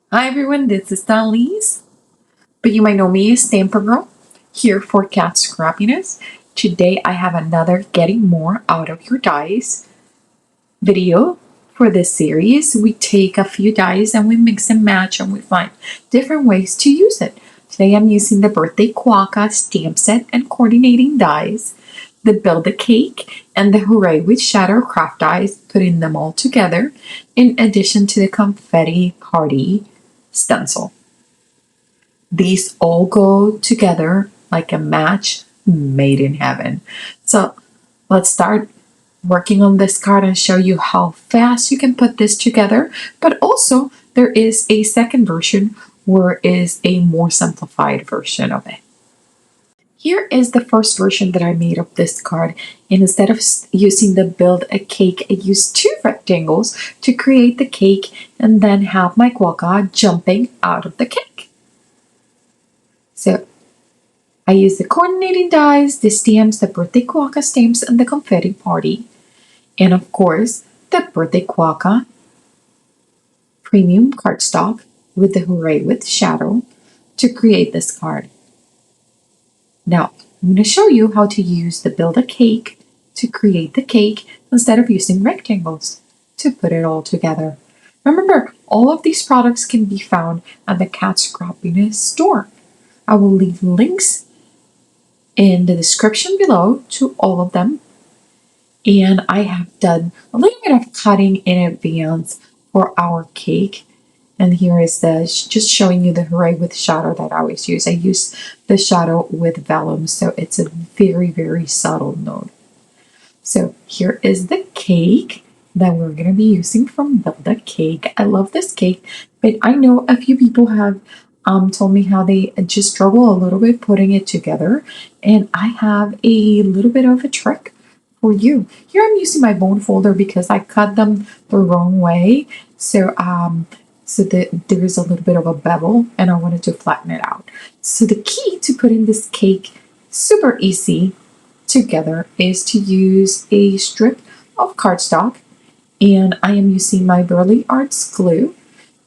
Hi everyone, this is Dalise, but you might know me as Stamper Girl, here for Cat Scrappiness. Today I have another Getting More Out of Your Dies video for this series. We take a few dies and we mix and match and we find different ways to use it. Today I'm using the Birthday Quokka Stamp Set and coordinating dies, the Build a Cake, and the Hooray with Shadow craft dies, putting them all together, in addition to the Confetti Party stencil. These all go together like a match made in heaven. So let's start working on this card and show you how fast you can put this together. But also there is a second version where is a more simplified version of it. Here is the first version that I made of this card, and instead of using the Build a Cake, I used two rectangles to create the cake and then have my quokka jumping out of the cake. So I use the coordinating dies, the stamps, the Birthday Quokka stamps, and the Confetti Party. And of course, the Birthday Quokka premium cardstock with the Hooray with Shadow to create this card. Now, I'm going to show you how to use the Build a Cake to create the cake instead of using rectangles to put it all together. Remember, all of these products can be found at the Cat Scrappiness store. I will leave links in the description below to all of them. And I have done a little bit of cutting in advance for our cake. And here is just showing you the Hooray with Shadow that I always use. I use the shadow with vellum, so it's a very, very subtle note. So here is the cake that we're going to be using from Build a Cake. I love this cake, but I know a few people have told me how they just struggle a little bit putting it together, and I have a little bit of a trick for you. Here I'm using my bone folder because I cut them the wrong way, so that there is a little bit of a bevel, and I wanted to flatten it out. So the key to putting this cake super easy together is to use a strip of cardstock, and I am using my Burley Arts glue,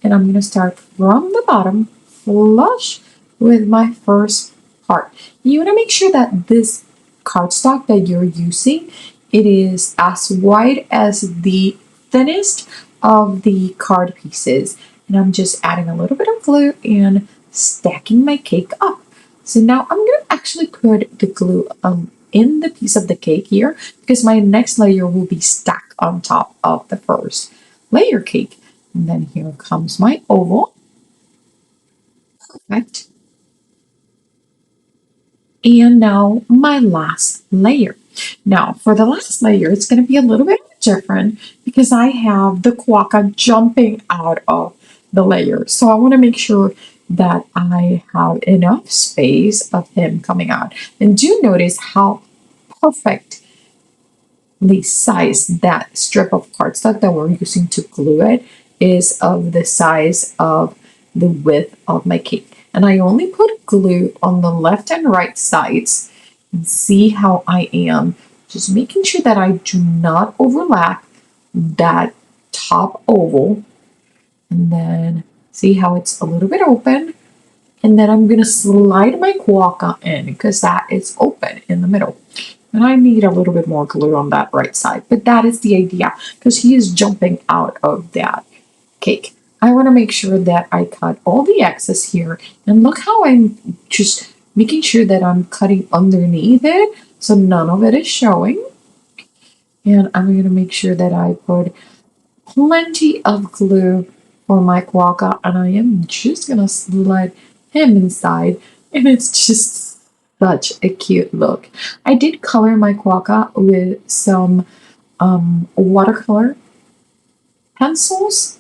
and I'm going to start from the bottom flush with my first part. You want to make sure that this cardstock that you're using, it is as wide as the thinnest of the card pieces, and I'm just adding a little bit of glue and stacking my cake up. So now I'm going to actually put the glue in the piece of the cake here because my next layer will be stacked on top of the first layer cake. And then here comes my oval. Perfect. And now my last layer. Now for the last layer, it's going to be a little bit different because I have the quokka jumping out of the layer. So I want to make sure that I have enough space of him coming out. And do notice how perfectly sized that strip of cardstock that we're using to glue it is of the size of the width of my cake. And I only put glue on the left and right sides, and see how I am just making sure that I do not overlap that top oval. And then see how it's a little bit open. And then I'm going to slide my quokka in because that is open in the middle. And I need a little bit more glue on that right side, but that is the idea because he is jumping out of that cake. I want to make sure that I cut all the excess here, and look how I'm just making sure that I'm cutting underneath it so none of it is showing. And I'm going to make sure that I put plenty of glue for my quokka, and I am just going to slide him inside, and it's just such a cute look. I did color my quokka with some watercolor pencils,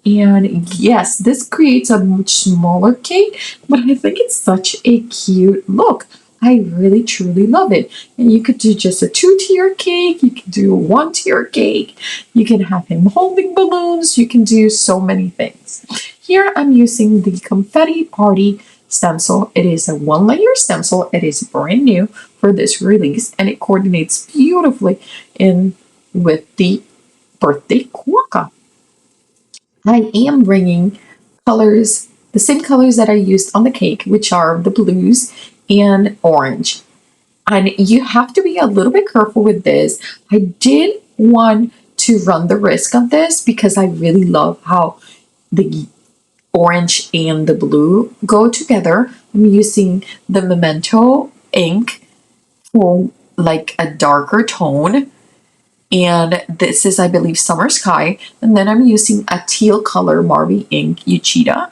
and yes, this creates a much smaller cake, but I think it's such a cute look. I really truly love it. And you could do just a 2-tier cake, you can do a 1-tier cake, you can have him holding balloons, you can do so many things. Here I'm using the Confetti Party stencil. It is a 1-layer stencil. It is brand new for this release, and it coordinates beautifully in with the Birthday Quokka. I am bringing colors, the same colors that I used on the cake, which are the blues and orange. And you have to be a little bit careful with this. I did want to run the risk of this because I really love how the orange and the blue go together. I'm using the Memento ink for like a darker tone. And this is, I believe, Summer Sky. And then I'm using a teal color Marby ink Uchida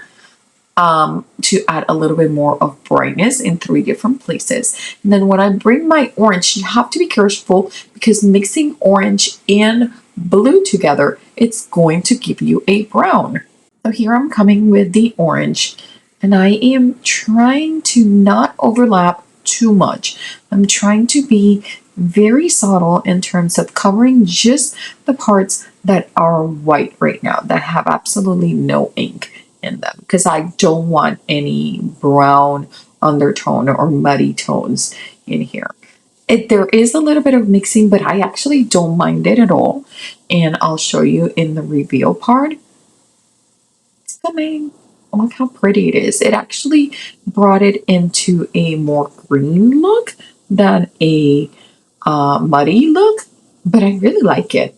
to add a little bit more of brightness in 3 different places. And then when I bring my orange, you have to be careful because mixing orange and blue together, it's going to give you a brown. So here I'm coming with the orange and I am trying to not overlap too much. I'm trying to be very subtle in terms of covering just the parts that are white right now, that have absolutely no ink in them, because I don't want any brown undertone or muddy tones in here. There is a little bit of mixing, but I actually don't mind it at all. And I'll show you in the reveal part. It's coming. Look how pretty it is. It actually brought it into a more green look than a muddy look, but I really like it.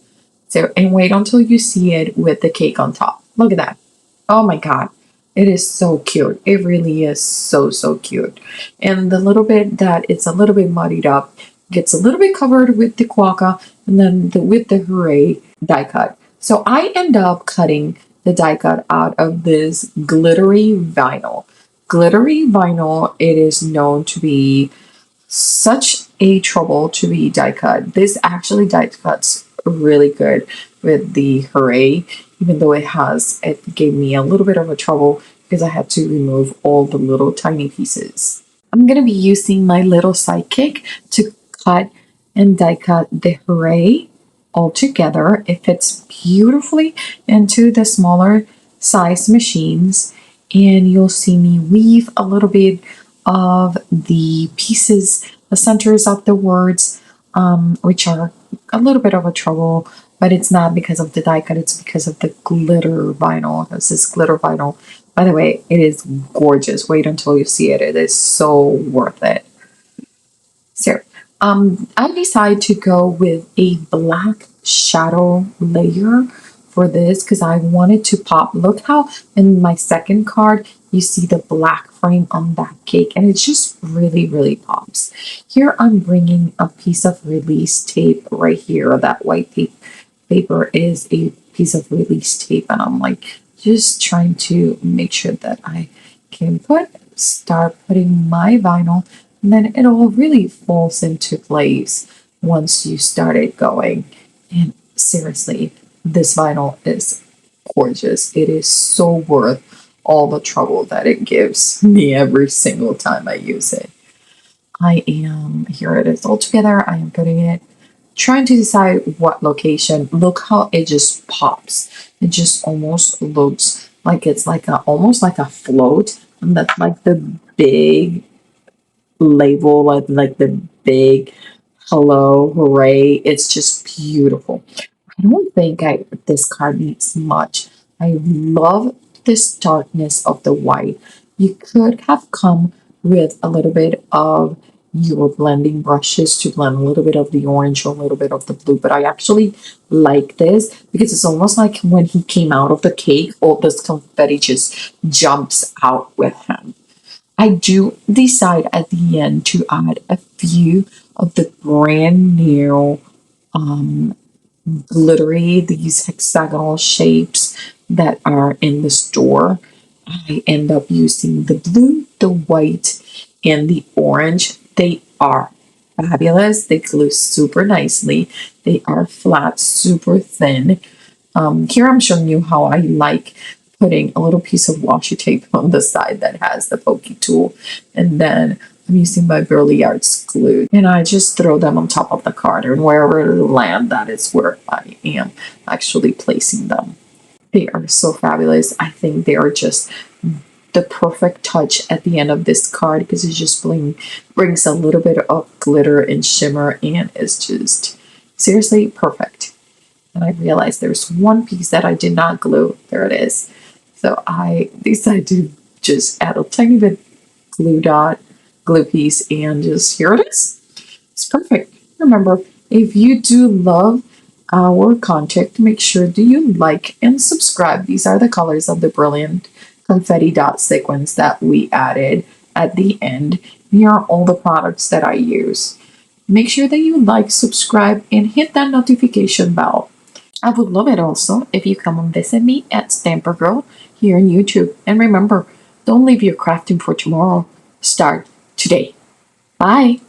So, and wait until you see it with the cake on top. Look at that. Oh my God. It is so cute. It really is so, so cute. And the little bit that it's a little bit muddied up gets a little bit covered with the Quokka and then with the Hooray die cut. So I end up cutting the die cut out of this glittery vinyl. Glittery vinyl, it is known to be such a trouble to be die cut. This actually die cuts really good with the Hooray, even though it gave me a little bit of a trouble because I had to remove all the little tiny pieces. I'm going to be using my little sidekick to cut and die cut the Hooray all together. It fits beautifully into the smaller size machines, and you'll see me weave a little bit of the pieces, the centers of the words, which are a little bit of a trouble, but it's not because of the die cut, it's because of the glitter vinyl. This is glitter vinyl. By the way, it is gorgeous. Wait until you see it. It is so worth it. So, I decided to go with a black shadow layer for this because I wanted to pop. Look how in my second card you see the black frame on that cake, and it just really, really pops. Here I'm bringing a piece of release tape right here. That white paper is a piece of release tape, and I'm like just trying to make sure that I can start putting my vinyl, and then it all really falls into place once you start it going. And seriously, this vinyl is gorgeous. It is so worth all the trouble that it gives me every single time I use it. Here it is all together. I am putting it, trying to decide what location. Look how it just pops. It just almost looks like it's like almost like a float. And that's like the big label, like the big hello, hooray. It's just beautiful. I don't think this card needs much. I love this darkness of the white. You could have come with a little bit of your blending brushes to blend a little bit of the orange or a little bit of the blue, but I actually like this because it's almost like when he came out of the cake, all this confetti just jumps out with him. I do decide at the end to add a few of the brand new glittery, these hexagonal shapes that are in the store. I end up using the blue, the white, and the orange. They are fabulous. They glue super nicely. They are flat, super thin. Here I'm showing you how I like putting a little piece of washi tape on the side that has the pokey tool, and then I'm using my Burley Arts glue, and I just throw them on top of the card, and wherever they land, that is where I am actually placing them. They are so fabulous. I think they are just the perfect touch at the end of this card because it just brings a little bit of glitter and shimmer, and it's just seriously perfect. And I realized there's one piece that I did not glue. There it is. So I decided to just add a tiny bit glue dot, glue piece, and just here it is. It's perfect. Remember, if you do love our content, make sure do you like and subscribe. These are the colors of the brilliant confetti dot sequins that we added at the end. Here are all the products that I use. Make sure that you like, subscribe, and hit that notification bell. I would love it also if you come and visit me at Stamper Girl here on YouTube. And remember, don't leave your crafting for tomorrow. Start today. Bye.